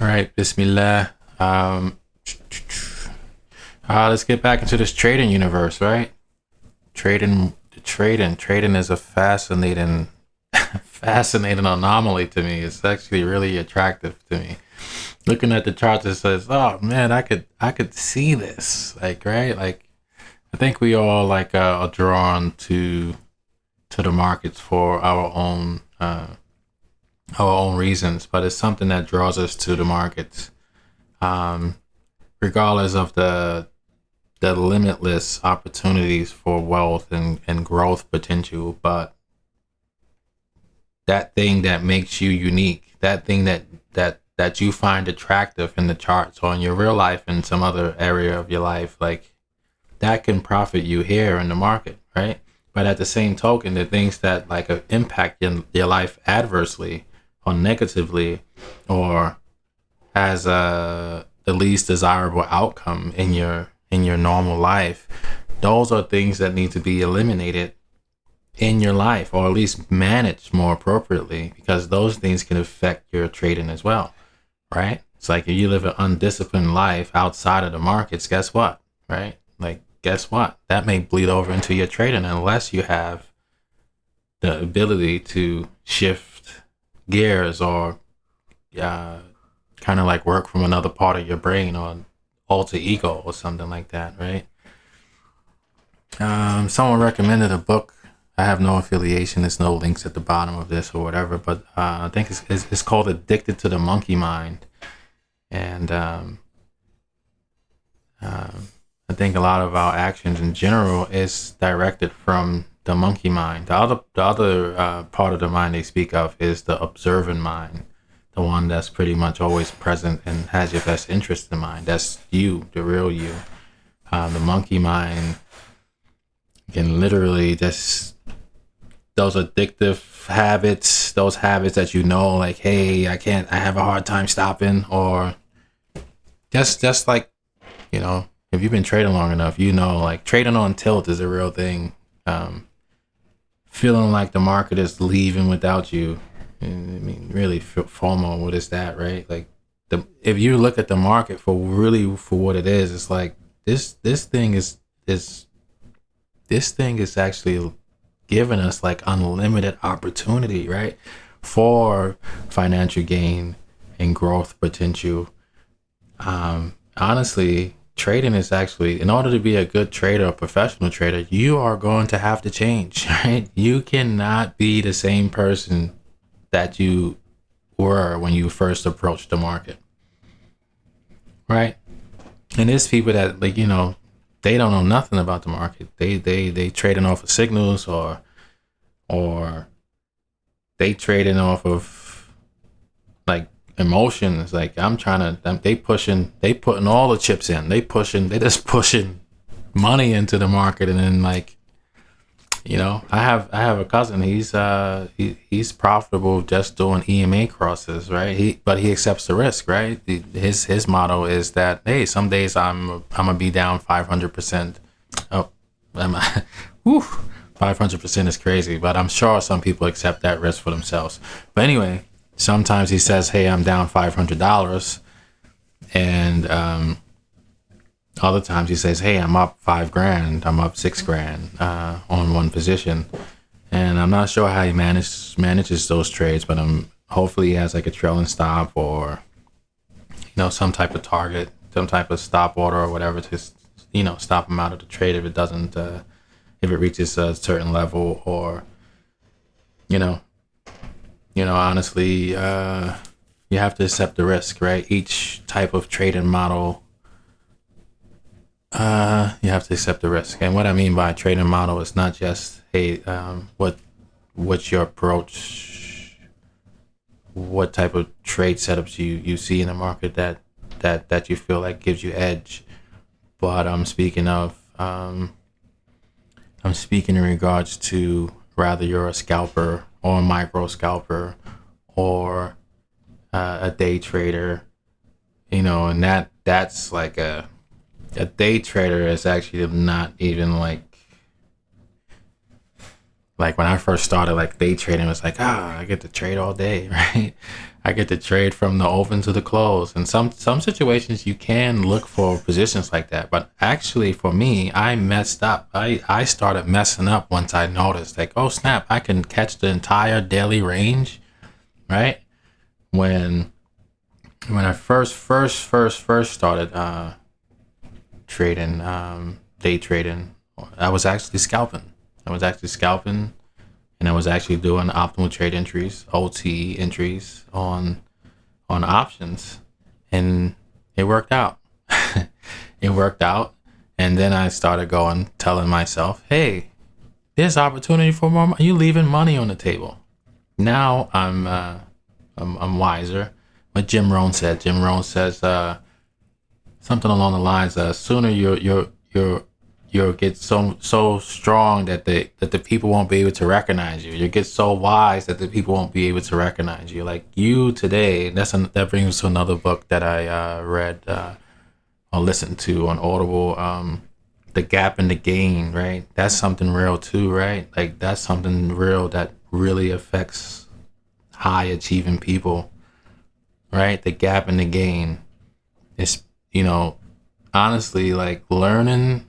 All right, Bismillah. Let's get back into this trading universe, right? Trading is a fascinating, fascinating anomaly to me. It's actually really attractive to me. Looking at the charts, it says, "Oh man, I could see this." Like, right? Like, I think we all like are drawn to the markets for our own reasons, but it's something that draws us to the markets, um, regardless of the limitless opportunities for wealth and growth potential. But that thing that makes you unique, that thing that you find attractive in the charts or in your real life in some other area of your life, like that can profit you here in the market, right? But at the same token, the things that like impact your life adversely or negatively, or as the least desirable outcome in your normal life, those are things that need to be eliminated in your life, or at least managed more appropriately, because those things can affect your trading as well, right? It's like if you live an undisciplined life outside of the markets, guess what, right? Like, guess what? That may bleed over into your trading unless you have the ability to shift gears, or kind of like work from another part of your brain, or alter ego or something like that, right? Someone recommended a book. I have no affiliation. There's no links at the bottom of this or whatever, but I think it's called Addicted to the Monkey Mind. And I think a lot of our actions in general is directed from the monkey mind. The other part of the mind they speak of is the observant mind, the one that's pretty much always present and has your best interest in mind. That's you, the real you. The monkey mind can literally just those addictive habits, those habits that like, hey, I have a hard time stopping, or just like, if you've been trading long enough, like trading on tilt is a real thing. Feeling like the market is leaving without you. I mean, really, FOMO, what is that, right? Like, if you look at the market for what it is, it's like this thing is actually giving us like unlimited opportunity, right, for financial gain and growth potential. Honestly, trading is actually, in order to be a good trader, a professional trader, you are going to have to change, right? You cannot be the same person that you were when you first approached the market, right? And there's people that, like, they don't know nothing about the market. They trading off of signals, or they trading off of like emotions. Like, they putting all the chips in. They just pushing money into the market, and then, like, I have a cousin. He's profitable just doing EMA crosses, right? But he accepts the risk, right? His motto is that, hey, some days I'm gonna be down 500%. Oh, am I? Whew, 500% is crazy, but I'm sure some people accept that risk for themselves. But anyway, sometimes he says, hey, I'm down $500, and other times he says, hey, I'm up $5,000, I'm up $6,000 on one position. And I'm not sure how he manages those trades, but hopefully he has like a trailing stop, or some type of target, some type of stop order or whatever to stop him out of the trade if it doesn't if it reaches a certain level, or honestly, you have to accept the risk, right? Each type of trading model, you have to accept the risk. And what I mean by trading model is not just, hey, what's your approach, what type of trade setups you see in the market that you feel like gives you edge, but I'm speaking in regards to, rather you're a scalper or a micro scalper, or a day trader, and that's like a day trader is actually not even like Like when I first started, like day trading, it was like, I get to trade all day, right? I get to trade from the open to the close. And some situations you can look for positions like that. But actually for me, I messed up. I started messing up once I noticed like, oh snap, I can catch the entire daily range, right? When I first started trading, day trading, I was actually scalping. And I was actually doing optimal trade entries, OT entries on options, and it worked out. It worked out, and then I started telling myself, "Hey, there's opportunity for more. You leaving money on the table." Now I'm wiser. What Jim Rohn said. Jim Rohn says something along the lines of sooner you'll get so strong that the people won't be able to recognize you. You'll get so wise that the people won't be able to recognize you. Like you today, that brings us to another book that I read or listened to on Audible. The Gap and the Gain, right? That's something real too, right? Like that's something real that really affects high achieving people, right? The Gap and the Gain is, honestly, like learning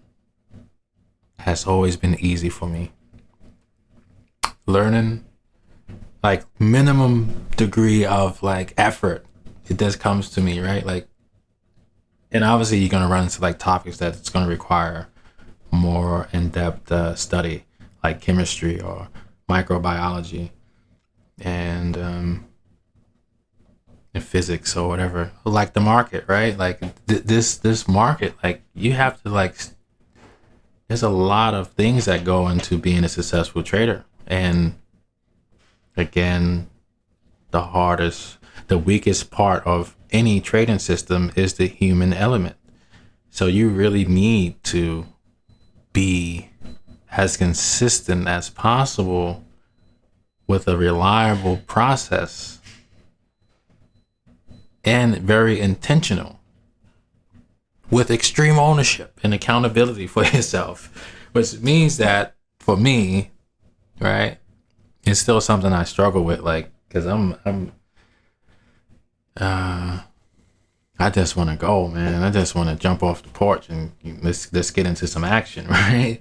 has always been easy for me. Learning, like minimum degree of like effort, it just comes to me, right? Like, and obviously you're gonna run into like topics that it's gonna require more in-depth study, like chemistry or microbiology, and physics or whatever. Like the market, right? Like this market, like you have to like. There's a lot of things that go into being a successful trader. And again, the weakest part of any trading system is the human element. So you really need to be as consistent as possible with a reliable process and very intentional, with extreme ownership and accountability for yourself, which means that for me, right, it's still something I struggle with, like, cause I just want to go, man. I just want to jump off the porch and let's get into some action, right?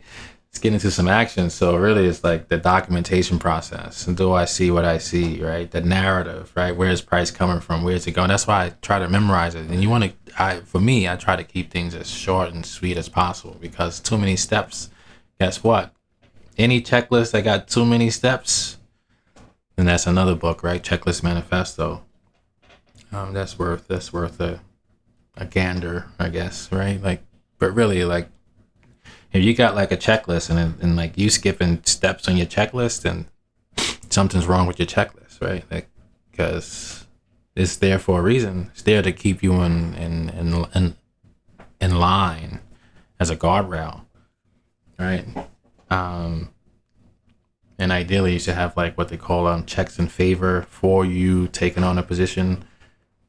Let's get into some action. So really it's like the documentation process. And do I see what I see, right? The narrative, right? Where's price coming from? Where's it going? That's why I try to memorize it. And for me, I try to keep things as short and sweet as possible, because too many steps, guess what? Any checklist that got too many steps, and that's another book, right? Checklist Manifesto. That's worth a gander, I guess, right? Like, but really, like, if you got like a checklist and like you skipping steps on your checklist, then something's wrong with your checklist, right? Like, because it's there for a reason. It's there to keep you in line as a guardrail, right? And ideally, you should have like what they call checks in favor for you taking on a position,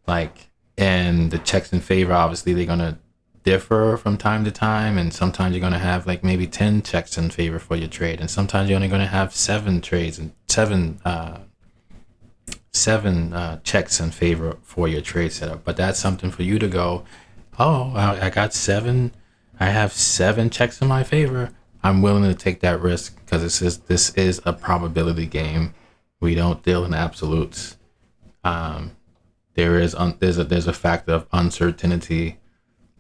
like, and the checks in favor, obviously, they're gonna differ from time to time, and sometimes you're going to have like maybe 10 checks in favor for your trade, and sometimes you're only going to have 7 trades and seven checks in favor for your trade setup. But that's something for you to go, oh, I got 7, I have 7 checks in my favor. I'm willing to take that risk, because this is a probability game. We don't deal in absolutes. There's a factor of uncertainty,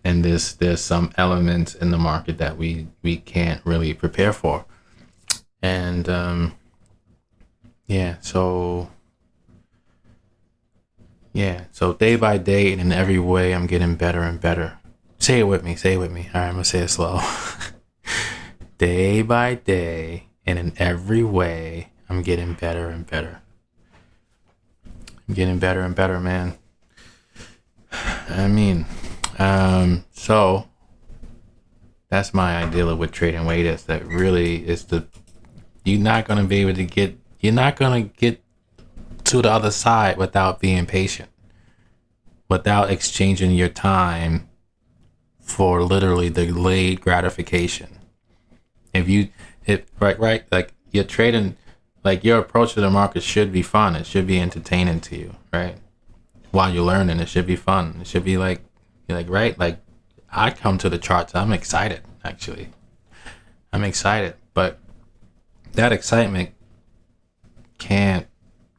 and there's some elements in the market that we can't really prepare for. And so day by day and in every way, I'm getting better and better. Say it with me. All right, I'm gonna say it slow. Day by day and in every way, I'm getting better and better. I'm getting better and better, man. I mean, so that's my idea with trading weight, is that really is you're not going to get to the other side without being patient, without exchanging your time for literally delayed gratification. Like you're trading, like your approach to the market should be fun. It should be entertaining to you, right? While you're learning, it should be fun. It should be like, you're like, right? Like I come to the charts, I'm excited, actually. I'm excited, but that excitement can't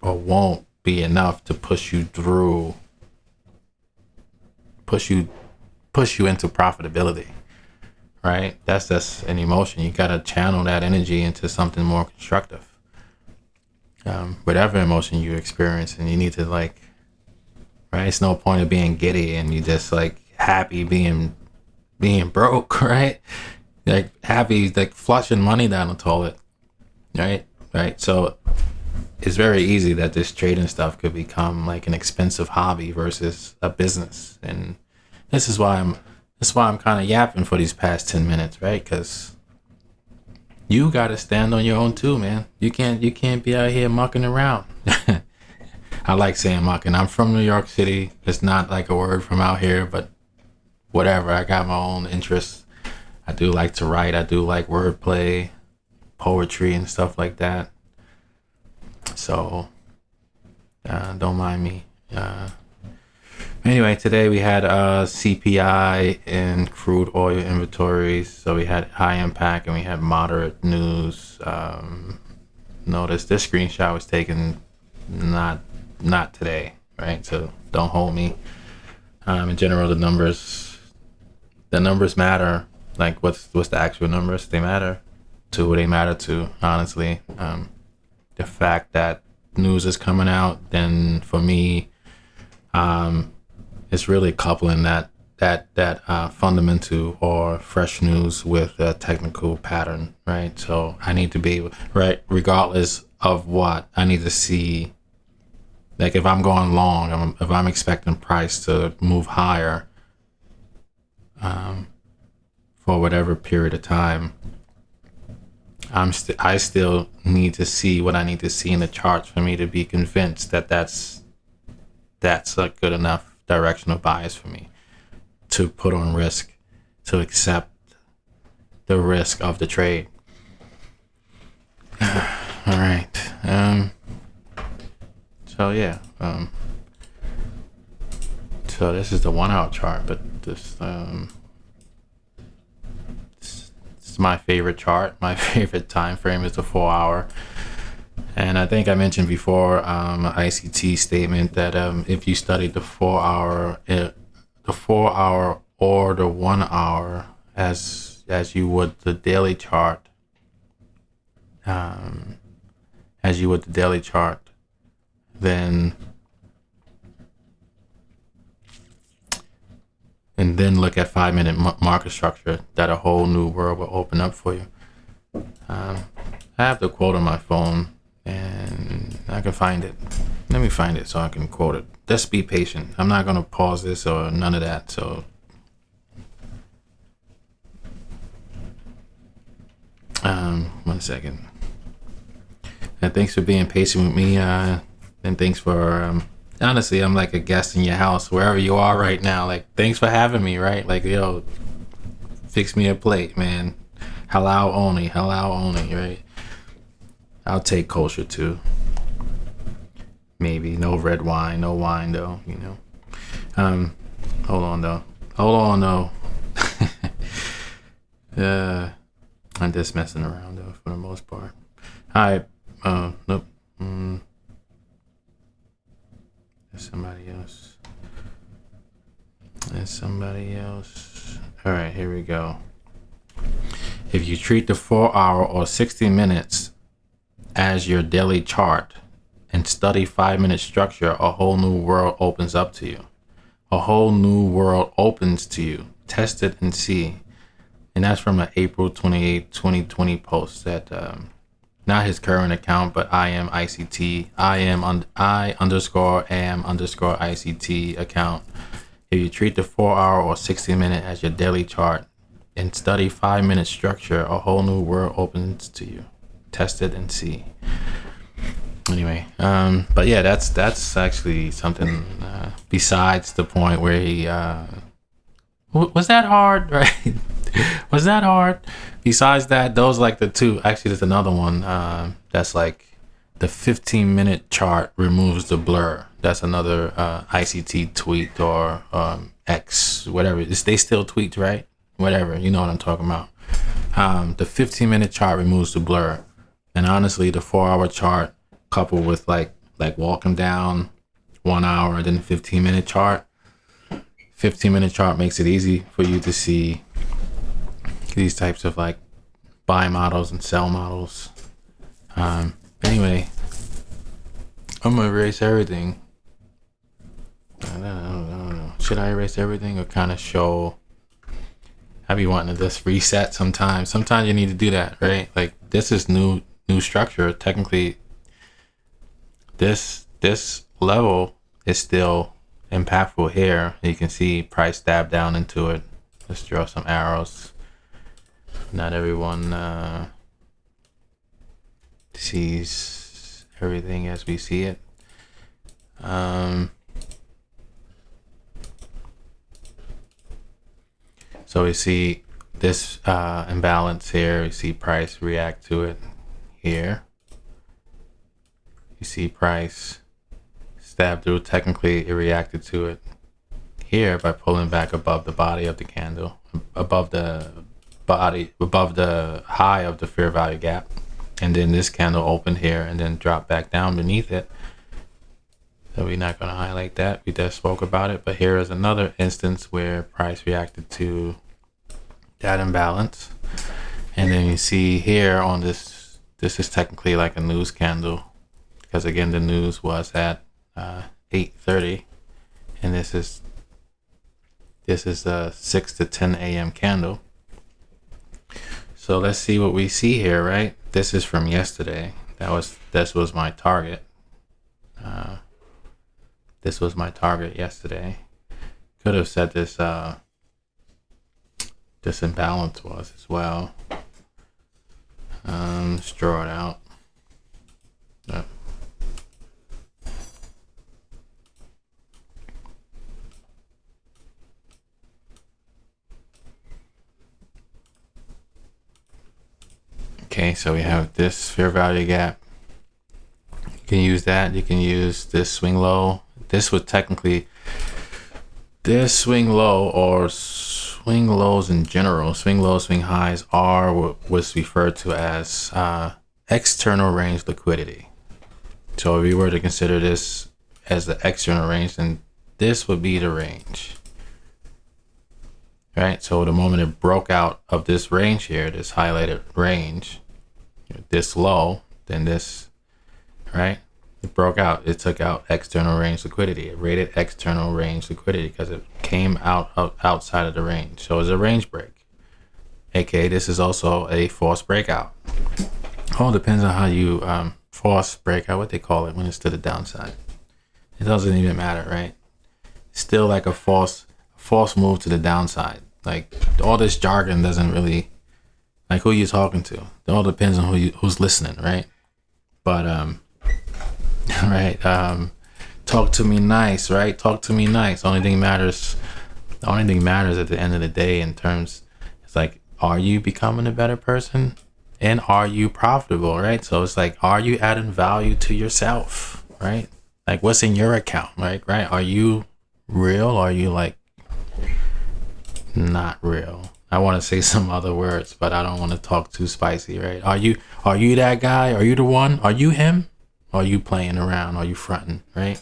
or won't be enough to push you into profitability, right? That's just an emotion. You got to channel that energy into something more constructive. Whatever emotion you experience, and you need to like, right? It's no point of being giddy and you just like happy being broke, right? Like happy, like flushing money down the toilet, right? Right. So it's very easy that this trading stuff could become like an expensive hobby versus a business. And this is why I'm kind of yapping for these past 10 minutes, right? Because you got to stand on your own too, man. You can't be out here mucking around. I like saying mucking. I'm from New York City. It's not like a word from out here, but whatever. I got my own interests. I do like to write. I do like wordplay, poetry, and stuff like that. So don't mind me. Anyway, today we had CPI and crude oil inventories. So we had high impact and we had moderate news. Notice this screenshot was taken not today, right? So don't hold me. In general, the numbers matter. Like what's the actual numbers? They matter to who they matter to, honestly. The fact that news is coming out, then for me, it's really coupling that fundamental or fresh news with a technical pattern, right? So I need to be right, regardless of what I need to see. Like if I'm going long, if I'm expecting price to move higher, for whatever period of time, I still need to see what I need to see in the charts for me to be convinced that that's a good enough directional bias for me to put on risk, to accept the risk of the trade. All right. So yeah. So this is the 1 hour chart, but this it's my favorite chart. My favorite time frame is the 4 hour. And I think I mentioned before ICT statement that if you study the 4 hour or the 1 hour as you would the daily chart, then and then look at 5-minute market structure, that a whole new world will open up for you. I have the quote on my phone and I can find it. Let me find it so I can quote it. Just be patient. I'm not going to pause this or none of that. So one second. And thanks for being patient with me. And thanks for honestly, I'm like a guest in your house, wherever you are right now. Like, thanks for having me, right? Like, yo, fix me a plate, man. Halal only, right? I'll take kosher too. Maybe no red wine, no wine though, you know. Hold on though. I'm just messing around though for the most part. Alright, nope. There's somebody else. All right, here we go. If you treat the 4 hour or 60 minutes as your daily chart and study 5-minute structure, a whole new world opens up to you. A whole new world opens to you. Test it and see. And that's from an April 28, 2020 post that not his current account, but I am ICT, I_am_ICT account. If you treat the 4 hour or 60 minute as your daily chart and study 5-minute structure, a whole new world opens to you. Test it and see. Anyway, but yeah, that's actually something besides the point where he was that hard, right? Was that hard? Besides that, those like the two. Actually, there's another one that's like the 15-minute chart removes the blur. That's another ICT tweet or X, whatever. They still tweet, right? Whatever. You know what I'm talking about. The 15-minute chart removes the blur. And honestly, the 4-hour chart coupled with like walking down 1 hour and then 15-minute chart. 15-minute chart makes it easy for you to see these types of like buy models and sell models. Anyway, I'm gonna erase everything. I don't know. Should I erase everything or kind of show? I be wanting to just reset sometimes. Sometimes you need to do that, right? Like this is new structure. Technically, this level is still impactful here. You can see price stab down into it. Let's draw some arrows. Not everyone sees everything as we see it. So we see this imbalance here. We see price react to it here. You see price stab through. Technically, it reacted to it here by pulling back above the body of the candle, above the high of the fair value gap. And then this candle opened here and then dropped back down beneath it. So we're not going to highlight that. We just spoke about it. But here is another instance where price reacted to that imbalance. And then you see here on this is technically like a news candle, because again, the news was at 8:30, and this is a 6 to 10 a.m. candle. So let's see what we see here, right? This is from yesterday. This was my target. This was my target yesterday. Could have said this imbalance was as well. Let's draw it out. Yep. Okay, so we have this fair value gap. You can use that. You can use this swing low. This would technically, this swing low or swing lows in general, swing lows, swing highs are what was referred to as external range liquidity. So if we were to consider this as the external range, then this would be the range. Right, so the moment it broke out of this range here, this highlighted range, this low, then this, right? It broke out. It took out external range liquidity. It rated external range liquidity because it came out outside of the range. So it's a range break. AKA, this is also a false breakout. All depends on how you false breakout, what they call it when it's to the downside. It doesn't even matter, right? It's still like a false move to the downside. Like all this jargon doesn't really, like who you're talking to. It all depends on who's listening, right? But right, talk to me nice, right? Talk to me nice. The only thing matters at the end of the day in terms, it's like, are you becoming a better person? And are you profitable, right? So it's like, are you adding value to yourself, right? Like what's in your account, right? Are you real? Or are you like not real? I want to say some other words, but I don't want to talk too spicy, right? Are you that guy? Are you the one? Are you him? Are you playing around? Are you fronting, right?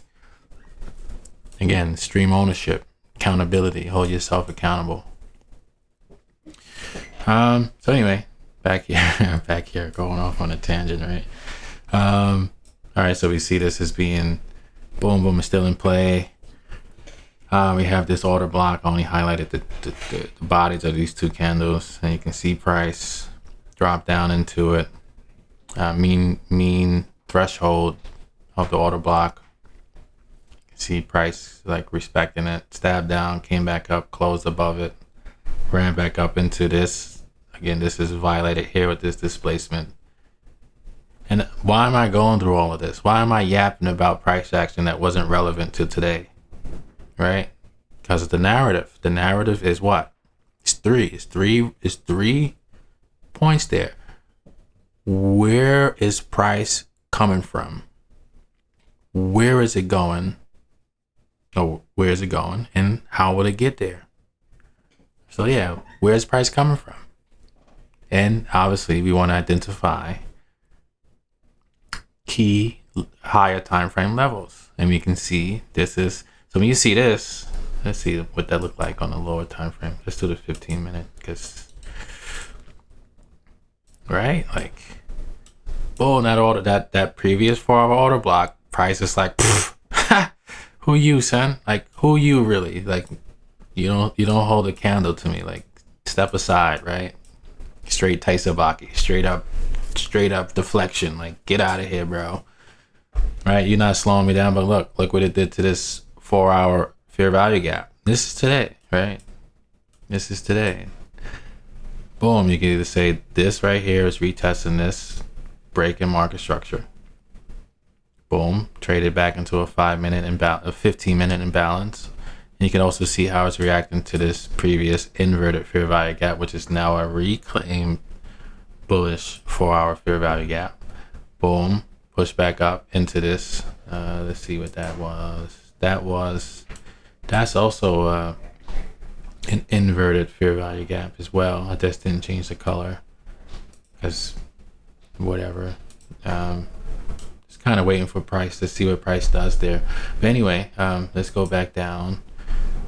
Again, stream ownership, accountability, hold yourself accountable. So anyway, back here, going off on a tangent, right? All right, so we see this as being boom, is still in play. We have this order block. Only highlighted the bodies of these two candles, and you can see price drop down into it. Mean threshold of the order block. You can see price like respecting it. Stab down, came back up, closed above it, ran back up into this. Again, this is violated here with this displacement. And why am I going through all of this? Why am I yapping about price action that wasn't relevant to today? Right? Because of the narrative. The narrative is what? It's three. It's 3 points there. Where is price coming from? Where is it going? Oh, where is it going? And how will it get there? So yeah, where's price coming from? And obviously we want to identify key higher time frame levels. And we can see this is, so when you see this, let's see what that looked like on the lower time frame. Let's do the 15-minute, because right, like, boom, that previous 4-hour order block price is like, who you, son? Like, who you really? Like, you don't hold a candle to me. Like, step aside, right? Straight Taisabaki, straight up deflection. Like, get out of here, bro. Right? You're not slowing me down, but look what it did to this 4-hour fair value gap. This is today, right? This is today. Boom, you can either say this right here is retesting this break in market structure. Boom, traded back into a 15-minute imbalance. And you can also see how it's reacting to this previous inverted fair value gap, which is now a reclaimed bullish 4-hour fair value gap. Boom, push back up into this. Let's see what that was. That's also an inverted fair value gap as well. I just didn't change the color because whatever. Just kind of waiting for price to see what price does there. But anyway, let's go back down.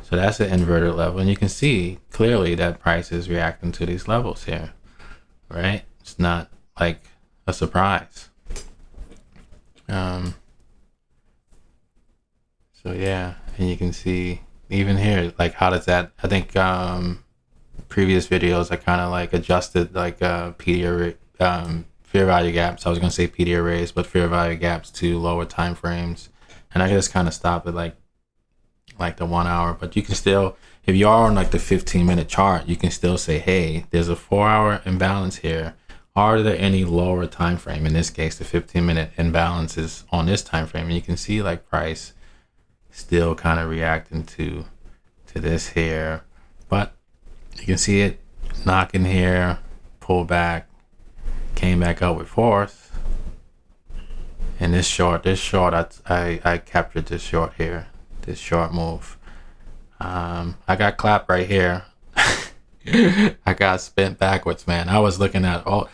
So that's an inverted level, and you can see clearly that price is reacting to these levels here, right? It's not like a surprise. So yeah, and you can see even here, like, how does that, I think previous videos I kind of like adjusted like fair value gaps. I was gonna say PD arrays, but fair value gaps to lower time frames, and I just kind of stop at like the 1 hour. But you can still, if you are on like the 15-minute chart, you can still say, hey, there's a 4-hour imbalance here. Are there any lower time frame? In this case, the 15-minute imbalance is on this time frame, and you can see like price still kind of reacting to this here, but you can see it knocking here, pull back, came back up with force, and this short I captured this short here, this short move. I got clapped right here. I got spent backwards, man. I was looking at all,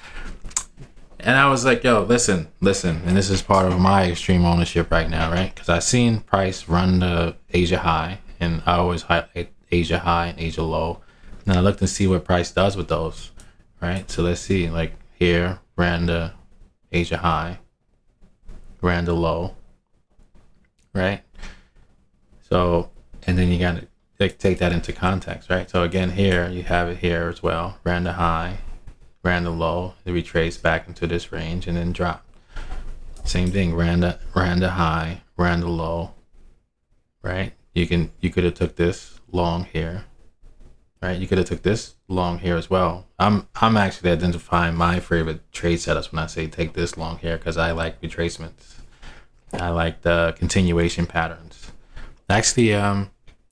and I was like, yo, listen, and this is part of my extreme ownership right now, right? Because I seen price run the Asia high, and I always highlight Asia high and Asia low, and I looked and see what price does with those, right? So let's see, like here, ran the Asia high, ran the low, right? So, and then you gotta like take that into context, right? So again, here you have it here as well, ran the high, ran the low, it retraced back into this range and then dropped. Same thing, ran the high, ran the low, right? You could have took this long here, right? You could have took this long here as well. I'm actually identifying my favorite trade setups when I say take this long here, because I like retracements. I like the continuation patterns. Actually,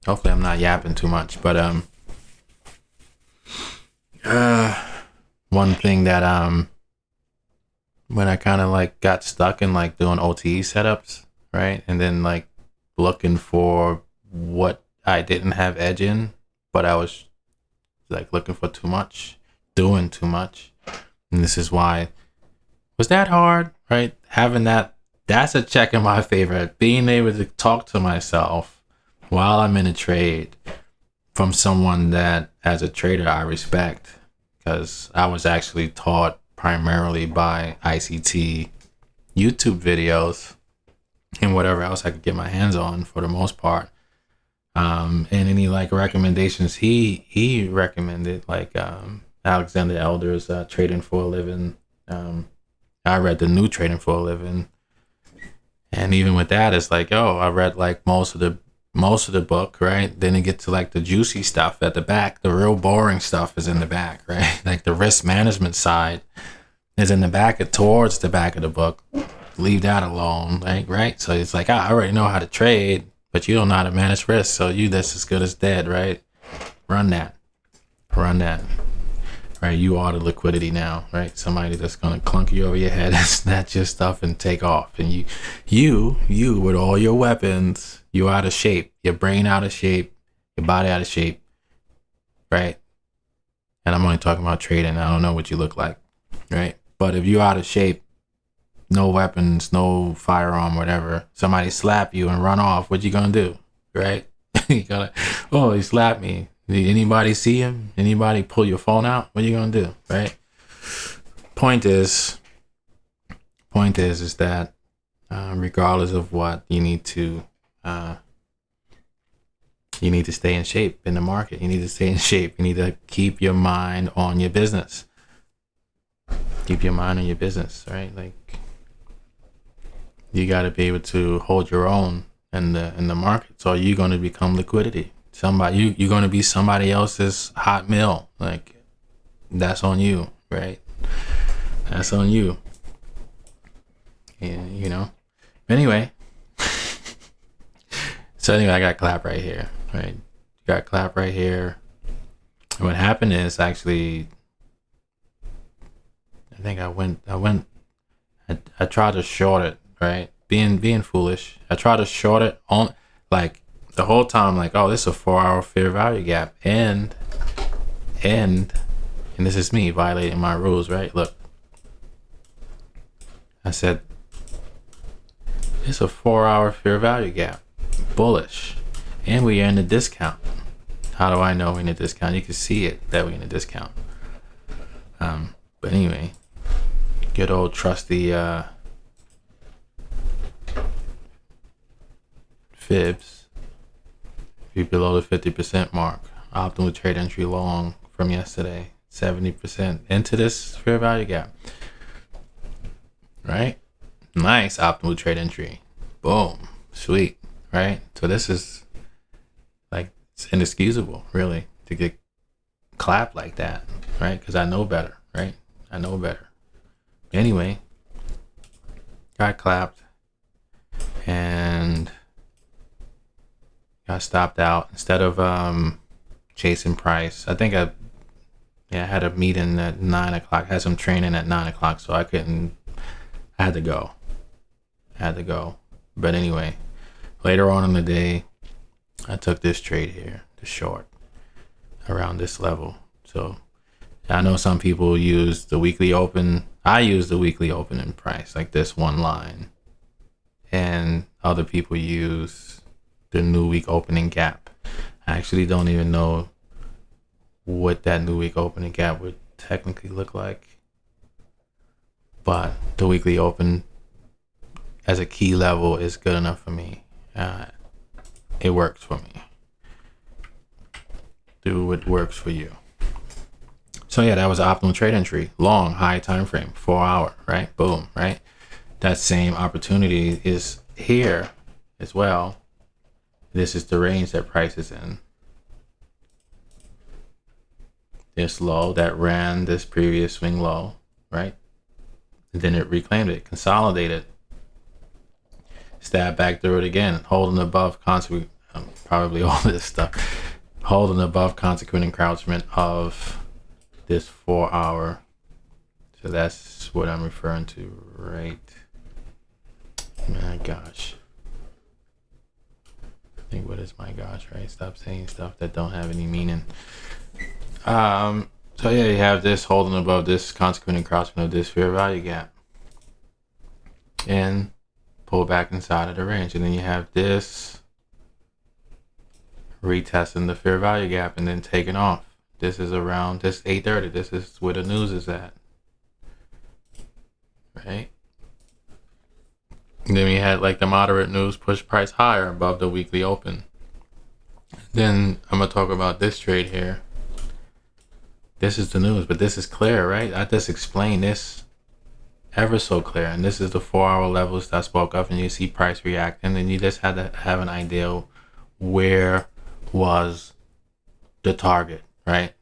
hopefully I'm not yapping too much, but one thing that when I kind of like got stuck in like doing OTE setups, right? And then like looking for what I didn't have edge in, but I was like looking for too much, doing too much. And this is why, was that hard, right? Having that's a check in my favor. Being able to talk to myself while I'm in a trade from someone that as a trader I respect, because I was actually taught primarily by ICT YouTube videos and whatever else I could get my hands on for the most part. And any like recommendations he recommended, like Alexander Elder's Trading for a Living. I read the new Trading for a Living, and even with that, it's like, oh, I read like most of the book, right? Then you get to like the juicy stuff at the back. The real boring stuff is in the back, right? Like the risk management side is in the back, towards the back of the book. Leave that alone, like, right? So it's like, I already know how to trade, but you don't know how to manage risk, so that's as good as dead, right? Run that. Run that. Right, you are the liquidity now, right? Somebody that's gonna clunk you over your head and snatch your stuff and take off. And you with all your weapons, you out of shape, your brain out of shape, your body out of shape, right? And I'm only talking about trading. I don't know what you look like, right? But if you're out of shape, no weapons, no firearm, whatever, somebody slap you and run off, what you gonna do, right? You gotta, oh, he slapped me. Did anybody see him? Anybody pull your phone out? What are you gonna do, right? Point is that regardless of what, you need to stay in shape in the market. You need to stay in shape. You need to keep your mind on your business. Keep your mind on your business, right? Like, you got to be able to hold your own in the market. So you're going to become liquidity. You're going to be somebody else's hot meal. Like, that's on you, right? That's on you. And, you know. Anyway. So anyway, I got clap right here, right? Got clap right here. And what happened is, actually, I think I tried to short it, right? Being foolish. I tried to short it on, like, the whole time, like, oh, this is a 4-hour fair value gap. And this is me violating my rules, right? Look, I said, it's a 4-hour fair value gap. Bullish. And we are in the discount. How do I know we're in a discount? You can see it that we're in a discount. But anyway, good old trusty fibs. If you're below the 50% mark, optimal trade entry long from yesterday, 70% into this fair value gap. Right? Nice optimal trade entry. Boom. Sweet. Right? So this is, like, it's inexcusable, really, to get clapped like that, right? Because I know better, right? I know better. Anyway, got clapped and got stopped out. Instead of chasing price, I think I had a meeting at 9 o'clock, had some training at 9 o'clock, so I had to go. But anyway, later on in the day, I took this trade here, the short, around this level. So I know some people use the weekly open. I use the weekly opening price, like this one line. And other people use the new week opening gap. I actually don't even know what that new week opening gap would technically look like. But the weekly open as a key level is good enough for me. It works for me. Do what works for you. So yeah, that was optimal trade entry. Long, high time frame, 4 hour, right? Boom, right? That same opportunity is here as well. This is the range that price is in. This low that ran this previous swing low, right? And then it reclaimed it, consolidated, stab back through it again, holding above consequent, probably all this stuff, holding above consequent encroachment of this 4 hour. So that's what I'm referring to, right? My gosh. I think, what is my gosh, right? Stop saying stuff that don't have any meaning. So yeah, you have this holding above this consequent encroachment of this fair value gap. And pull back inside of the range, and then you have this retesting the fair value gap and then taking off. This is around this 8:30. This is where the news is at, right? And then we had, like, the moderate news push price higher above the weekly open. Then I'm gonna talk about this trade here. This is the news, but this is clear, right? I just explained this ever so clear, and this is the 4 hour levels that I spoke of, and you see price react, and then you just had to have an idea where was the target, right?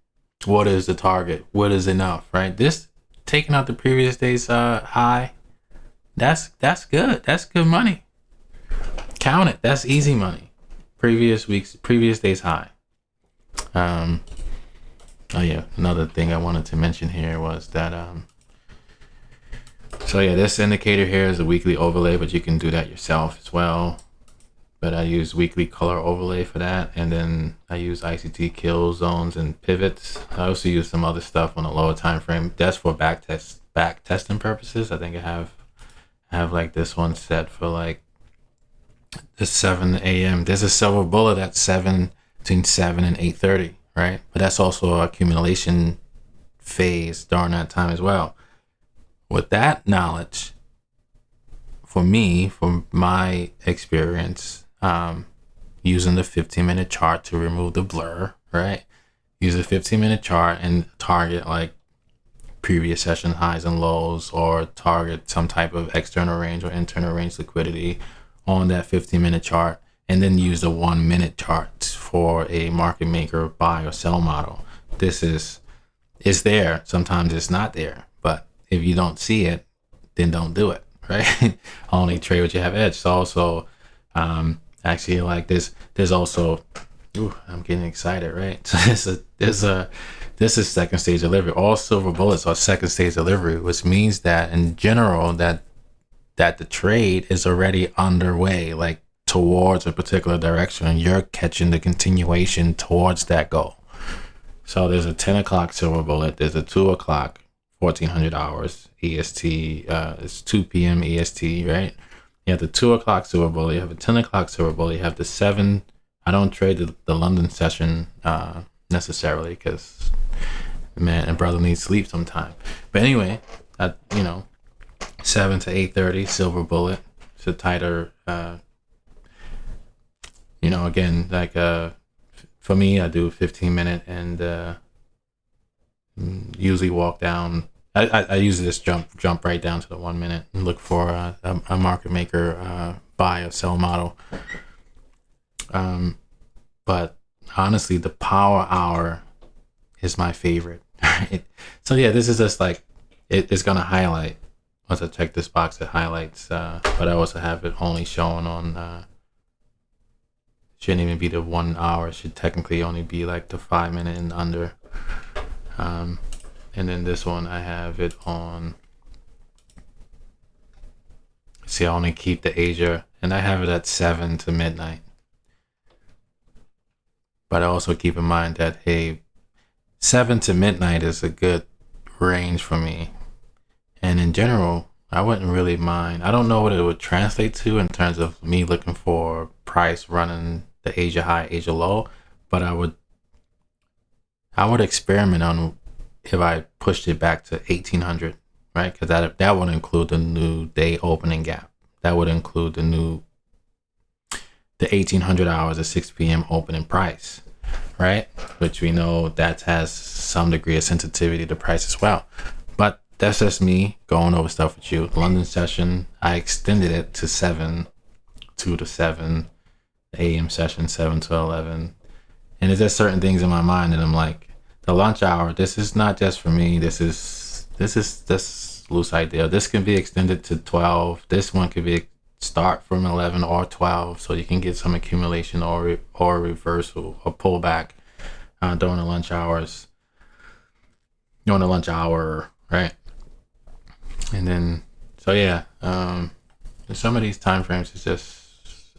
What is the target? What is enough, right? This taking out the previous day's high, that's good. That's good money. Count it. That's easy money. Previous day's high. Oh yeah, another thing I wanted to mention here was that so yeah, this indicator here is a weekly overlay, but you can do that yourself as well. But I use weekly color overlay for that, and then I use ICT kill zones and pivots. I also use some other stuff on a lower time frame. That's for back testing purposes. I think I have like this one set for like the 7 a.m. There's a silver bullet at 7 between 7 and 8:30, right? But that's also an accumulation phase during that time as well. With that knowledge, for me, from my experience, using the 15-minute chart to remove the blur, right? Use a 15-minute chart and target like previous session highs and lows, or target some type of external range or internal range liquidity on that 15-minute chart, and then use the 1-minute chart for a market maker buy or sell model. This is there. Sometimes it's not there, but if you don't see it, then don't do it, right? Only trade what you have edge. So also, actually, like there's also, I'm getting excited, right? So this is second stage delivery. All silver bullets are second stage delivery, which means that in general that the trade is already underway, like towards a particular direction, and you're catching the continuation towards that goal. So there's a 10 o'clock silver bullet. There's a 2 o'clock, 1400 hours EST. It's 2 p.m. EST, right? You have the 2 o'clock silver bullet. You have a 10 o'clock silver bullet. You have the 7. I don't trade the London session necessarily, because man and brother needs sleep sometime. But anyway, 7 to 8:30 silver bullet. It's a tighter, again, like for me, I do 15-minute and usually walk down. I usually just jump right down to the 1 minute and look for a market maker buy or sell model. But honestly, the power hour is my favorite. So yeah, this is just like it's gonna highlight. Once I check this box, it highlights. But I also have it only showing on. Shouldn't even be the 1 hour. It should technically only be like the 5 minute and under. And then this one, I have it on. See, I only keep the Asia, and I have it at 7 to midnight. But I also keep in mind that, hey, 7 to midnight is a good range for me. And in general, I wouldn't really mind. I don't know what it would translate to in terms of me looking for price running the Asia high, Asia low, but I would experiment on if I pushed it back to 1800, right? Because that would include the new day opening gap. That would include the 1800 hours at 6 p.m. opening price, right? Which we know that has some degree of sensitivity to price as well. But that's just me going over stuff with you. London session, I extended it to 2 to 7, AM session 7 to 11. And there's just certain things in my mind that I'm like, the lunch hour, this is not just for me. This is this loose idea. This can be extended to 12. This one could be start from 11 or 12, so you can get some accumulation or reversal or pullback during the lunch hours. During the lunch hour, right? And then, so yeah, some of these time frames is just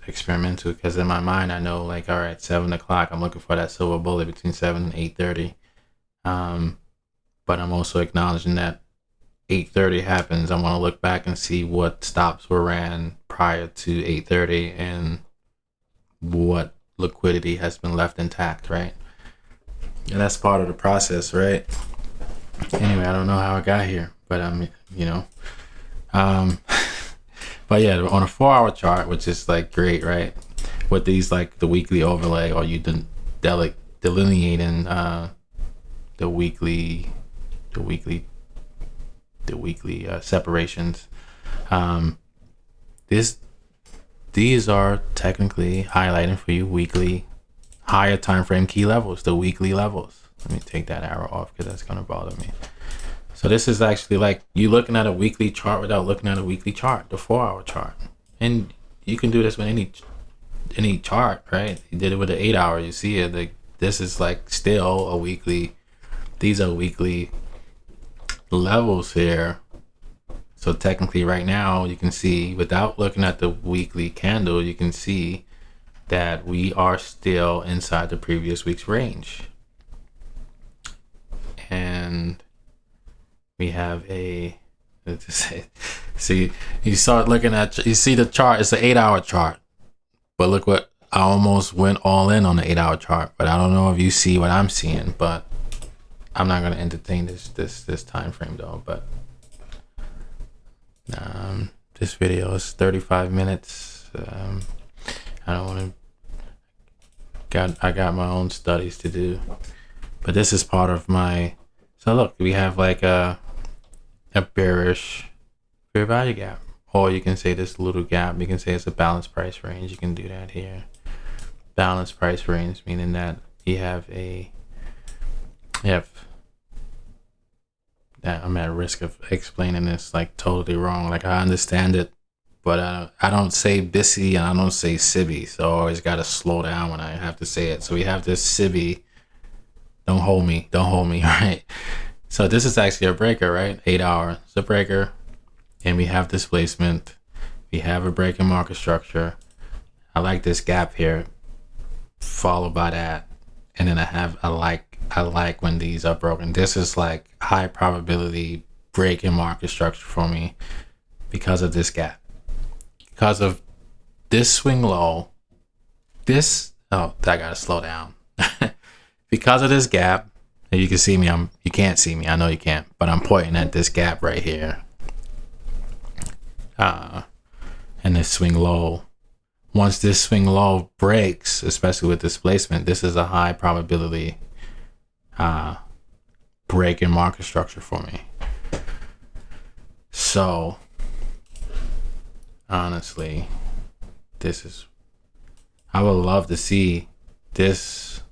experimental, because in my mind I know, like, all right, 7 o'clock, I'm looking for that silver bullet between 7 and 8:30. But I'm also acknowledging that 8:30 happens. I want to look back and see what stops were ran prior to 8:30 and what liquidity has been left intact, right? And that's part of the process, right? Anyway, I don't know how I got here, but but yeah, on a 4-hour chart, which is like great, right? With these, like the weekly overlay, or you delineating the weekly separations. These are technically highlighting for you weekly higher time frame key levels, the weekly levels. Let me take that arrow off because that's gonna bother me. So this is actually like you looking at a weekly chart without looking at a weekly chart, the 4-hour chart. And you can do this with any chart, right? You did it with the 8-hour, you see it. Like, this is like still a weekly these are weekly levels here. So technically right now you can see, without looking at the weekly candle, you can see that we are still inside the previous week's range. And we have a, let's just say, see, you start looking at, you see the chart, it's an 8-hour chart. But look what, I almost went all in on the 8-hour chart, but I don't know if you see what I'm seeing, but I'm not going to entertain this time frame though. But this video is 35 minutes. I don't want to, I got my own studies to do, but this is part of my, so look, we have like a bearish fair value gap, or you can say this little gap, you can say it's a balanced price range. You can do that here. Balanced price range, meaning that you have that I'm at risk of explaining this like totally wrong. Like I understand it, but I don't say BISI and I don't say SIBI, so I always got to slow down when I have to say it. So we have this SIBI. Don't hold me, right? So this is actually a breaker, right? 8 hour, it's a breaker, and we have displacement. We have a break in market structure. I like this gap here, followed by that, and then I like when these are broken. This is like high probability break in market structure for me because of this gap, because of this swing low. I gotta slow down. Because of this gap, and you can see me, you can't see me, I know you can't, but I'm pointing at this gap right here, and this swing low. Once this swing low breaks, especially with displacement, this is a high probability break in market structure for me. So honestly, I would love to see this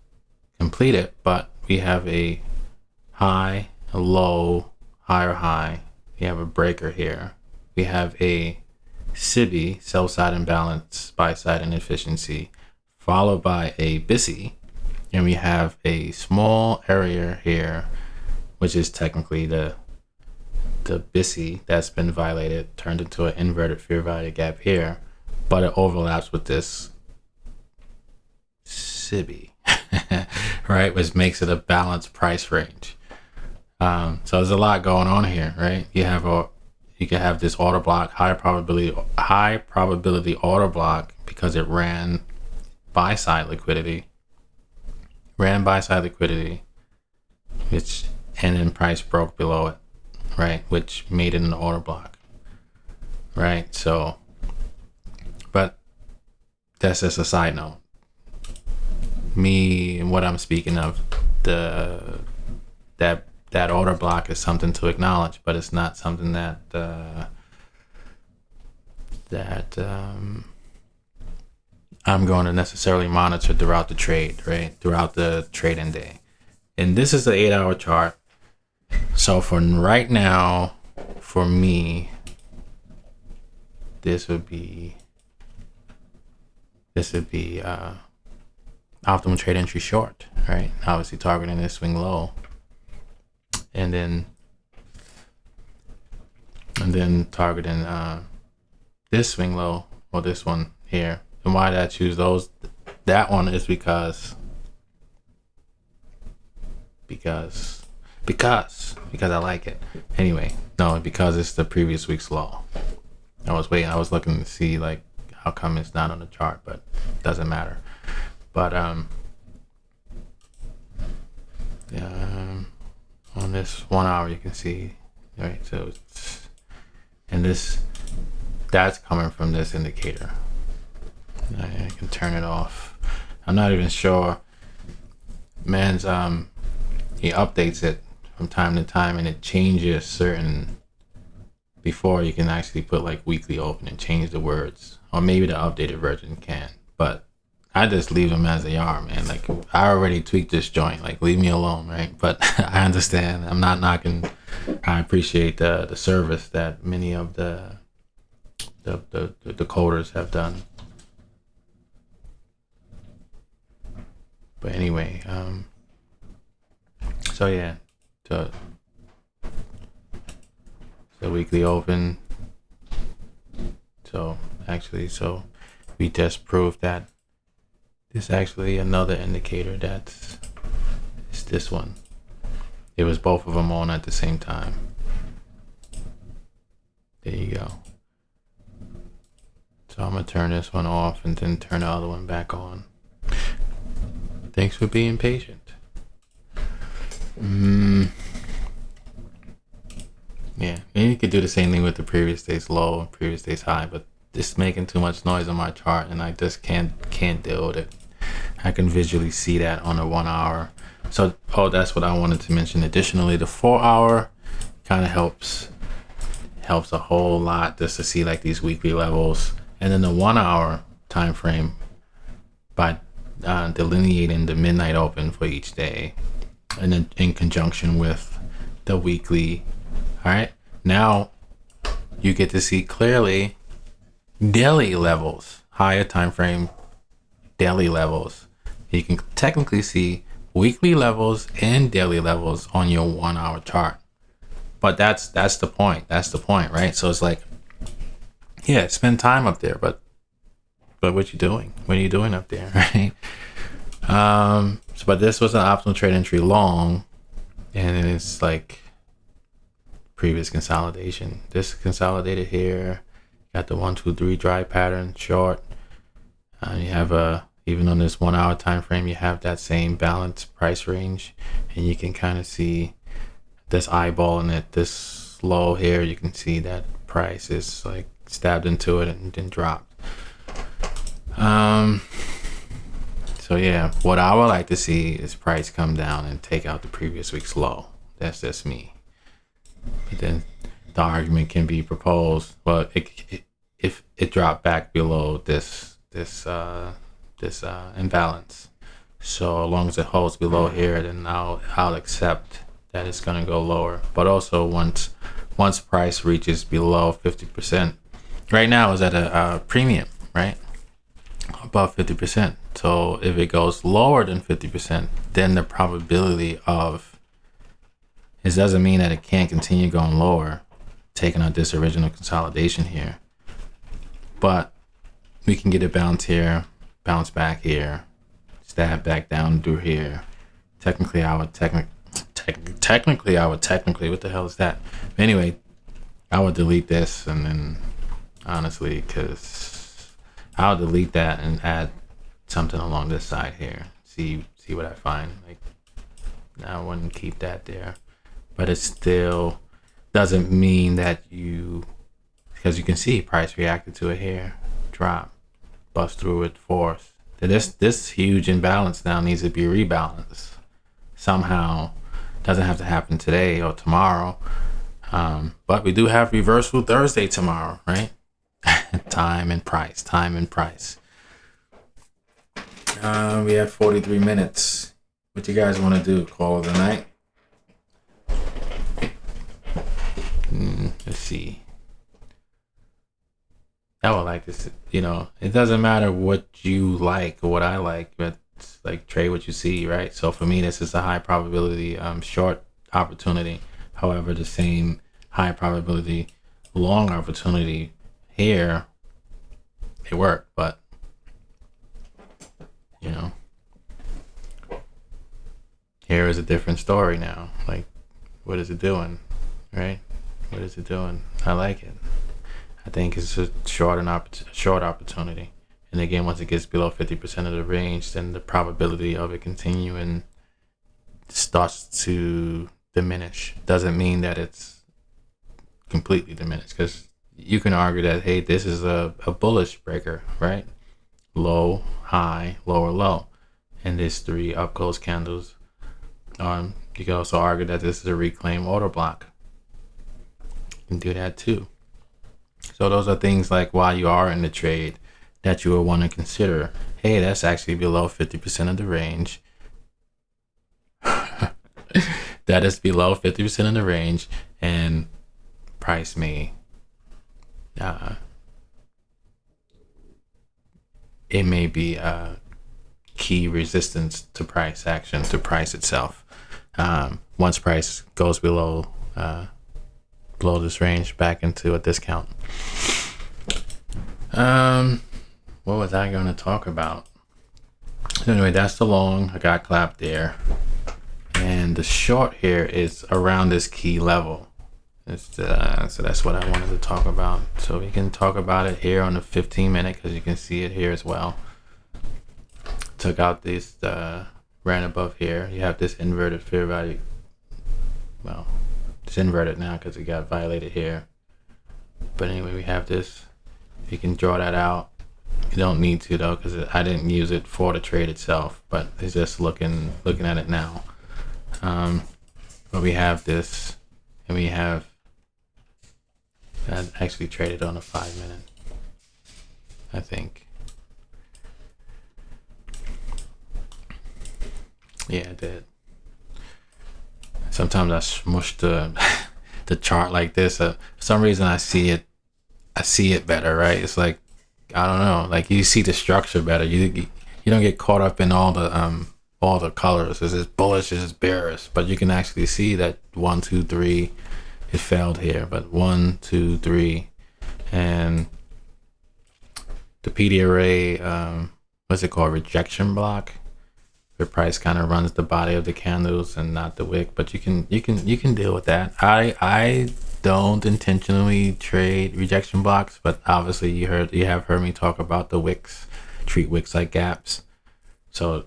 completed, but we have a high, a low, higher high. We have a breaker here. We have a SIBI, sell side imbalance, buy side inefficiency, followed by a BISI, and we have a small area here, which is technically the BISI that's been violated, turned into an inverted fair value gap here, but it overlaps with this SIBI, right, which makes it a balanced price range. So there's a lot going on here, right? You can have this order block, high probability order block, because it ran buy side liquidity, which, and then price broke below it, right, which made it an order block, right? So, but that's just a side note. Me and what I'm speaking of, that order block is something to acknowledge, but it's not something that I'm going to necessarily monitor throughout the trade, right? Throughout the trading day. And this is the 8-hour chart. So for right now, for me, this would be optimal trade entry short, right? Obviously targeting this swing low, and then targeting this swing low, or this one here. And why did I choose that one is because I like it. Anyway, no, because it's the previous week's low. I was looking to see like how come it's not on the chart, but it doesn't matter. But on this 1 hour you can see, right? So that's coming from this indicator. I can turn it off. I'm not even sure. Man's he updates it from time to time, and it changes certain. Before you can actually put like weekly open and change the words, or maybe the updated version can. But I just leave them as they are, man. Like I already tweaked this joint. Like leave me alone, right? But I understand. I'm not knocking. I appreciate the service that many of the coders have done. But anyway, so yeah, the weekly open. So we just proved that this actually another indicator it's this one. It was both of them on at the same time. There you go. So I'm gonna turn this one off and then turn the other one back on. Thanks for being patient. Yeah, and you could do the same thing with the previous day's low and previous day's high, but it's making too much noise on my chart, and I just can't deal with it. I can visually see that on the 1 hour. So, that's what I wanted to mention. Additionally, the 4 hour kind of helps a whole lot just to see like these weekly levels, and then the 1 hour time frame by delineating the midnight open for each day, and then in conjunction with the weekly. All right, now you get to see clearly daily levels, higher time frame daily levels. You can technically see weekly levels and daily levels on your 1 hour chart. But that's the point. That's the point, right? So it's like, yeah, spend time up there, but what you doing? What are you doing up there, right? But this was an optimal trade entry long, and it's like previous consolidation. This consolidated here, got the 1, 2, 3 dry pattern short. You have even on this 1 hour time frame, you have that same balanced price range, and you can kind of see this eyeballing it. This low here, you can see that price is like stabbed into it and then dropped. So yeah, what I would like to see is price come down and take out the previous week's low. That's just me. But then the argument can be proposed, well, if it dropped back below this imbalance, so as long as it holds below here, then I'll accept that it's gonna go lower. But also once price reaches below 50%, right now is at a premium, right, above 50%. So if it goes lower than 50%, then the probability of it doesn't mean that it can't continue going lower, taking out this original consolidation here. But we can get a bounce here, bounce back here, stab back down through here. Technically, what the hell is that? Anyway, I would delete this, and then honestly, because I'll delete that and add something along this side here. See what I find. Like, I wouldn't keep that there. But it still doesn't mean that because you can see price reacted to it here, drop, bust through it, force. This huge imbalance now needs to be rebalanced somehow. Doesn't have to happen today or tomorrow, but we do have reversal Thursday tomorrow, right? Time and price. We have 43 minutes. What you guys want to do? Call it a night? Let's see. I would like this. It doesn't matter what you like or what I like, but it's like trade what you see, right? So for me, this is a high probability short opportunity. However, the same high probability long opportunity here, it worked, but here is a different story now. Like, what is it doing, right? What is it doing? I like it. I think it's a short opportunity. And again, once it gets below 50% of the range, then the probability of it continuing starts to diminish. Doesn't mean that it's completely diminished, because you can argue that, hey, this is a bullish breaker, right? Low, high, lower, low. And there's 3 up close candles. You can also argue that this is a reclaimed order block. You can do that too. So those are things like, while you are in the trade, that you will want to consider. Hey, that's actually below 50% of the range. That is below 50% of the range, and price may it may be a key resistance to price action, to price itself. Once price goes below this range, back into a discount. What was I going to talk about? So anyway, that's the long. I got clapped there, and the short here is around this key level. So that's what I wanted to talk about. So we can talk about it here on the 15-minute, because you can see it here as well. Took out this ran above here. You have this inverted fair value. Well, it's inverted now because it got violated here. But anyway, we have this. You can draw that out. You don't need to though, because I didn't use it for the trade itself, but it's just looking at it now. But we have this, and we have that actually traded on a 5-minute, I think. Yeah, it did. Sometimes I smush the the chart like this. For some reason, I see it better, right? It's like, I don't know, like you see the structure better. You don't get caught up in all the colors. Is it bullish? Is it bearish? But you can actually see that 1, 2, 3, it failed here. But 1, 2, 3, and the PD array, what's it called? Rejection block. The price kind of runs the body of the candles and not the wick, but you can deal with that. I don't intentionally trade rejection blocks, but obviously you have heard me talk about the wicks, treat wicks like gaps. So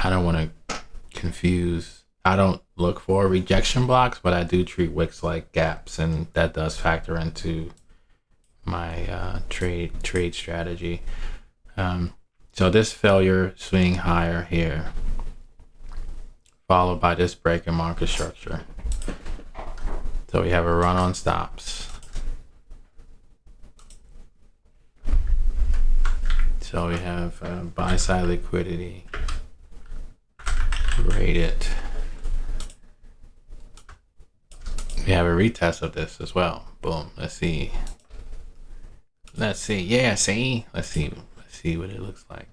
I don't want to confuse. I don't look for rejection blocks, but I do treat wicks like gaps, and that does factor into my trade strategy. So this failure swing higher here, followed by this break in market structure. So we have a run on stops. So we have buy side liquidity rated. We have a retest of this as well. Boom. Let's see. Yeah, see. Let's see what it looks like.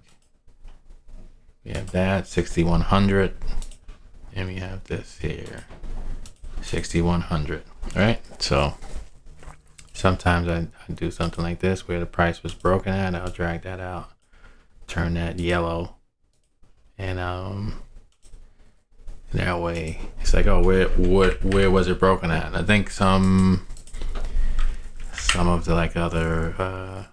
We have that 6100, and we have this here 6100. All right, so sometimes I do something like this where the price was broken at. I'll drag that out, turn that yellow, and that way it's like, oh, where was it broken at? And I think some of the like other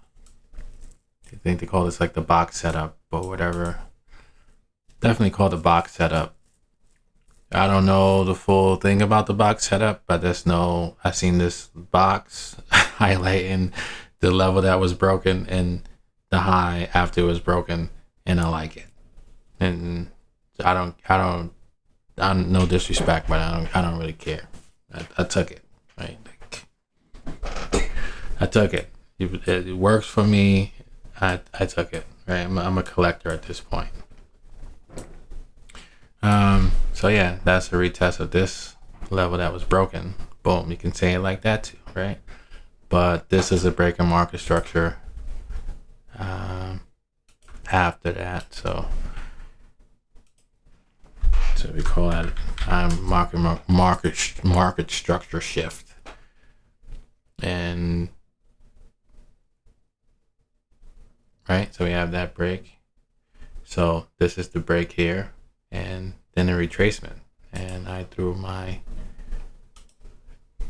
I think they call this like the box setup or whatever. Definitely call the box setup. I don't know the full thing about the box setup, but just know I seen this box highlighting the level that was broken and the high after it was broken, and I like it. And I don't no disrespect, but I don't really care. I took it, right? I took it. It works for me. I took it, right? I'm a collector at this point. So yeah, that's a retest of this level that was broken. Boom, you can say it like that too, right? But this is a break in market structure after that. So we call that market structure shift. And right, so we have that break. So this is the break here, and then a retracement. And I threw my, so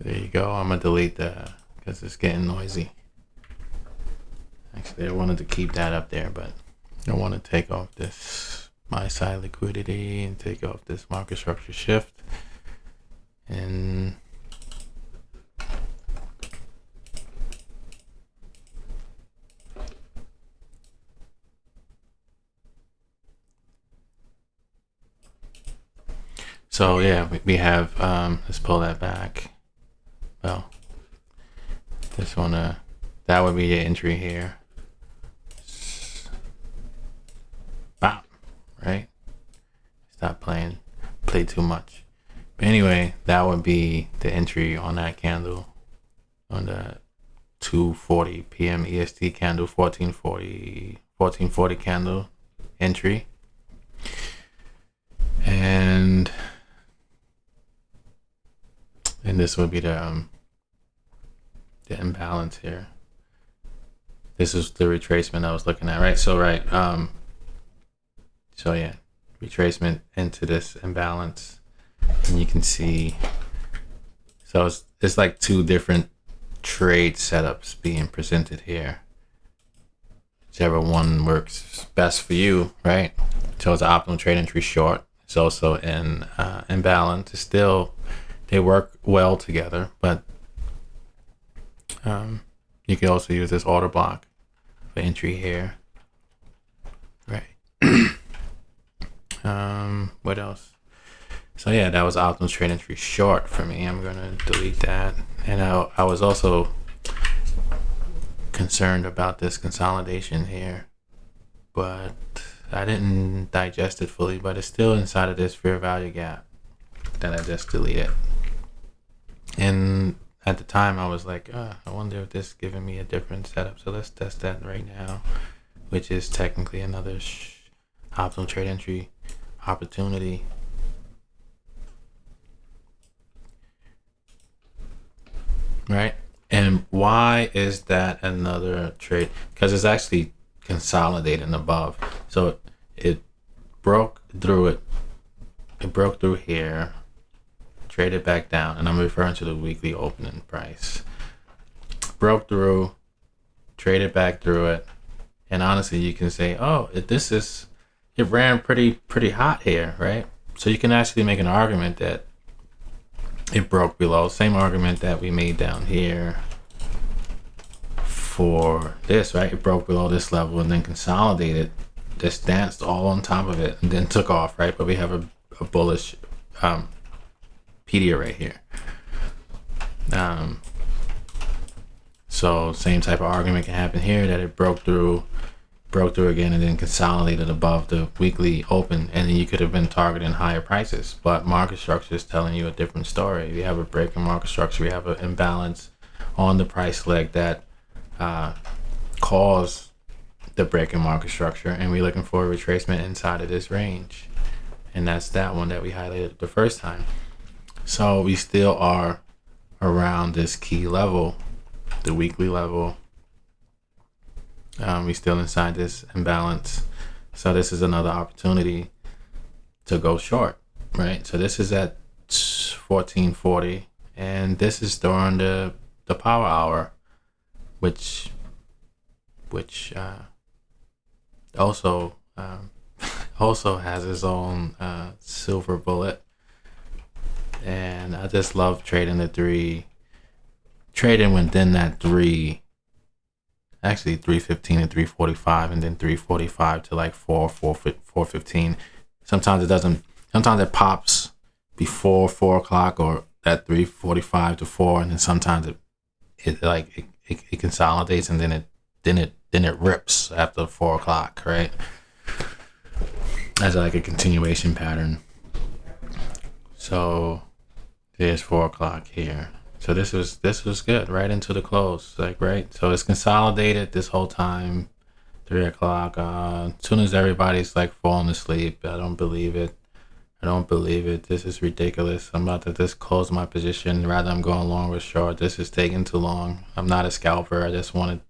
there you go. I'm gonna delete that because it's getting noisy. Actually, I wanted to keep that up there, but I want to take off this buy side liquidity and take off this market structure shift. And so yeah, we have let's pull that back. Well, this one that would be the entry here. Bop, right? Stop play too much. But anyway, that would be the entry on that candle, on the 2:40 p.m. EST candle, 1440 candle entry. and this would be the imbalance here. This is the retracement I was looking at, right? So so yeah, retracement into this imbalance, and you can see, so it's like two different trade setups being presented here, whichever one works best for you, right? So it's an optimal trade entry short. It's also in imbalance. It's still, they work well together, but you can also use this order block for entry here, right? What else? So yeah, that was optimal trade entry short for me. I'm gonna delete that. And I was also concerned about this consolidation here, but I didn't digest it fully, but it's still inside of this fair value gap that I just deleted. And at the time I was like, I wonder if this is giving me a different setup. So let's test that right now, which is technically another optimal trade entry opportunity. Right? And why is that another trade? Because it's actually consolidating above. So it broke through it. It broke through here, traded back down, and I'm referring to the weekly opening price. Broke through, traded back through it, and honestly, you can say, oh, it ran pretty hot here, right? So you can actually make an argument that it broke below. Same argument that we made down here for this, right? It broke below this level and then consolidated, just danced all on top of it and then took off, right? But we have a bullish pedia right here. So same type of argument can happen here, that it broke through again and then consolidated above the weekly open, and then you could have been targeting higher prices. But market structure is telling you a different story. We have a break in market structure. We have an imbalance on the price leg that caused the break in market structure, and we're looking for a retracement inside of this range, and that's that one that we highlighted the first time. So we still are around this key level, the weekly level. We still inside this imbalance. So this is another opportunity to go short, right? So this is at 1440, and this is during the power hour, which also also has its own silver bullet. And I just love trading within that 315 and 345, and then 345 to like 415. Sometimes it pops before 4 o'clock, or at 345 to 4, and then sometimes it consolidates, and then it rips after 4 o'clock, right? As like a continuation pattern. So there's 4 o'clock here. So this was good right into the close, like, right? So it's consolidated this whole time, 3 o'clock. As soon as everybody's like falling asleep, I don't believe it. This is ridiculous. I'm about to just close my position. Rather, I'm going long or short. This is taking too long. I'm not a scalper. I just wanted,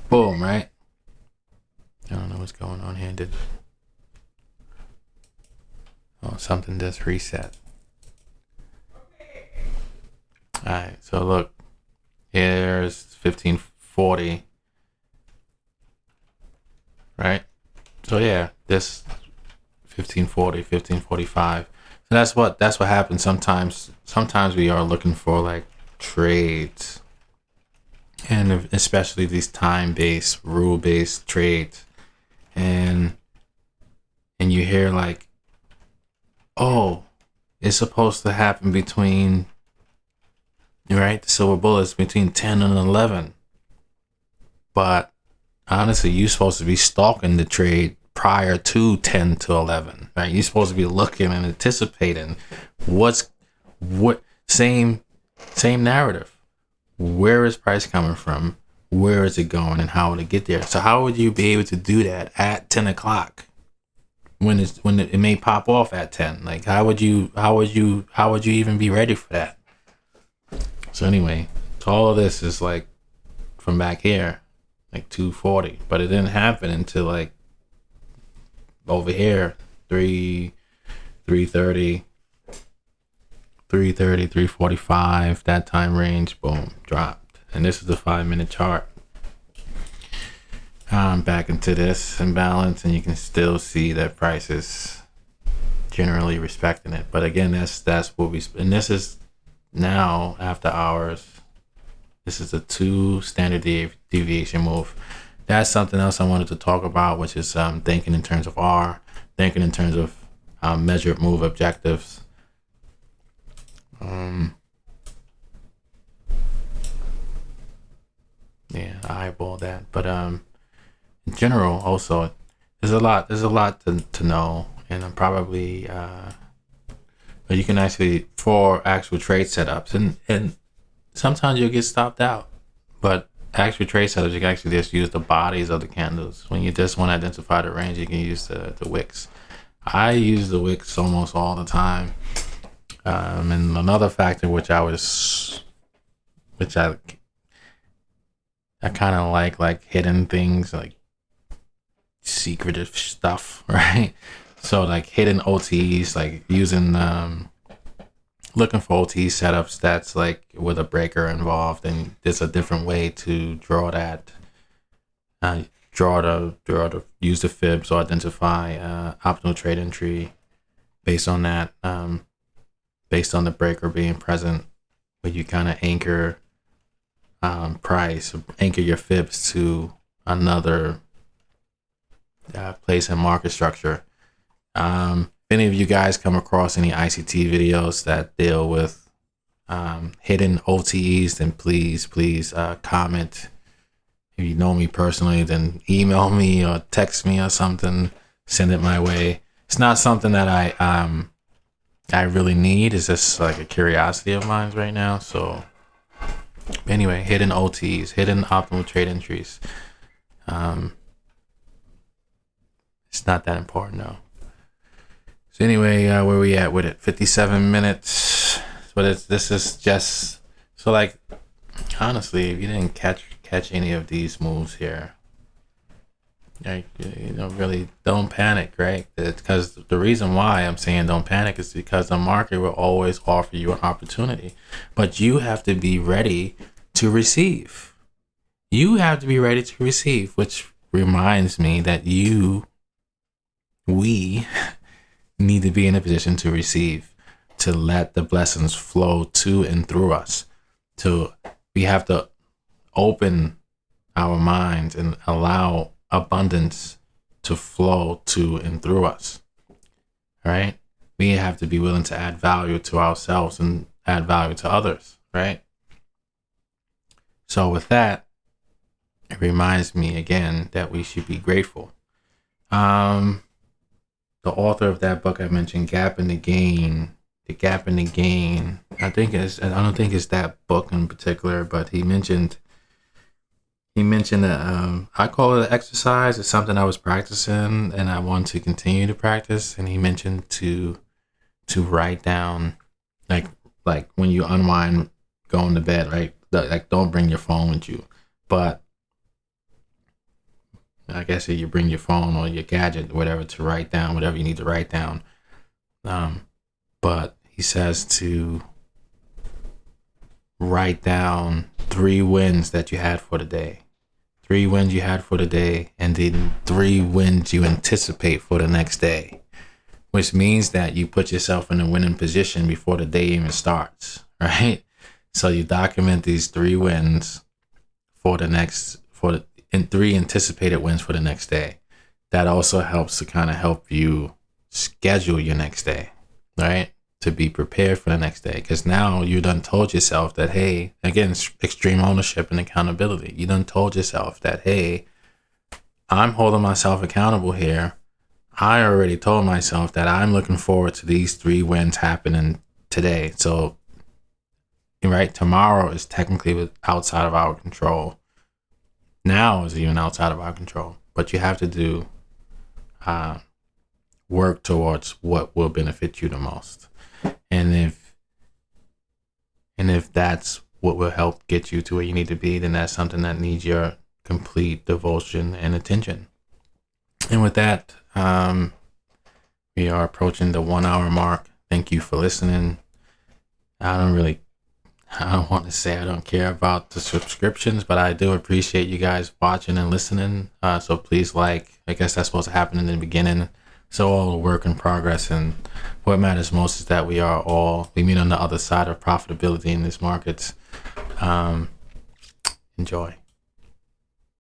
boom, right? I don't know what's going on here. Something just reset. All right, so look, here's 1540, right? So yeah, this 1540, 1545. So that's what happens sometimes. Sometimes we are looking for like trades, and especially these time-based, rule-based trades, and you hear like, oh, it's supposed to happen between, right, the silver bullets between 10 and 11. But honestly, you're supposed to be stalking the trade prior to 10 to 11, right? You're supposed to be looking and anticipating what same narrative. Where is price coming from? Where is it going, and how would it get there? So how would you be able to do that at 10 o'clock when it may pop off at 10. Like how would you even be ready for that? So anyway, so all of this is like from back here, like 240, but it didn't happen until like over here 3:30, 3:45, that time range, boom, dropped. And this is the 5-minute chart. Back into this imbalance, and you can still see that price is generally respecting it. But again, that's what we, and this is now after hours. This is a 2 standard deviation move. That's something else I wanted to talk about, which is thinking in terms of R, thinking in terms of measured move objectives. Yeah, I eyeball that. But in general, also, there's a lot to know, and I'm probably but you can actually, for actual trade setups, and sometimes you'll get stopped out, but actual trade setups, you can actually just use the bodies of the candles. When you just want to identify the range, you can use the wicks. I use the wicks almost all the time. And another factor which I kind of like hidden things, like secretive stuff, right? So like hidden OTs, like using looking for OT setups that's like with a breaker involved, and there's a different way to draw that, use the fibs or identify optimal trade entry based on that, based on the breaker being present, where you kind of anchor price, anchor your fibs to another place in market structure. If any of you guys come across any ICT videos that deal with hidden OTEs, then please comment. If you know me personally, then email me or text me or something. Send it my way. It's not something that I really need. It's just like a curiosity of mine right now. So anyway, hidden OTs, hidden optimal trade entries. It's not that important though. So anyway, where we at with it? 57 minutes. But this is just, so like, honestly, if you didn't catch any of these moves here, like, really don't panic, right? Because the reason why I'm saying don't panic is because the market will always offer you an opportunity, but you have to be ready to receive. You have to be ready to receive, which reminds me that we need to be in a position to receive, to let the blessings flow to and through us. We have to open our minds and allow abundance to flow to and through us, right? We have to be willing to add value to ourselves and add value to others, right? So with that, it reminds me again that we should be grateful. The author of that book I mentioned, Gap in the Gain, I don't think it's that book in particular, but he mentioned that I call it an exercise. It's something I was practicing and I want to continue to practice. And he mentioned to write down, like when you unwind, going to bed, right? Like don't bring your phone with you, but I guess if you bring your phone or your gadget, whatever, to write down whatever you need to write down. But he says to write down 3 wins that you had for the day. 3 wins you had for the day, and then 3 wins you anticipate for the next day. Which means that you put yourself in a winning position before the day even starts, right? So you document these 3 wins and 3 anticipated wins for the next day. That also helps to kind of help you schedule your next day, right? To be prepared for the next day. Because now you done told yourself that, hey, again, extreme ownership and accountability. You done told yourself that, hey, I'm holding myself accountable here. I already told myself that I'm looking forward to these 3 wins happening today. So, right, tomorrow is technically outside of our control. Now is even outside of our control. But you have to do work towards what will benefit you the most. And if that's what will help get you to where you need to be, then that's something that needs your complete devotion and attention. And with that, we are approaching the 1 hour mark. Thank you for listening. I don't want to say I don't care about the subscriptions, but I do appreciate you guys watching and listening. So please I guess that's supposed to happen in the beginning. So all the work in progress, and what matters most is that we meet on the other side of profitability in these markets. Enjoy.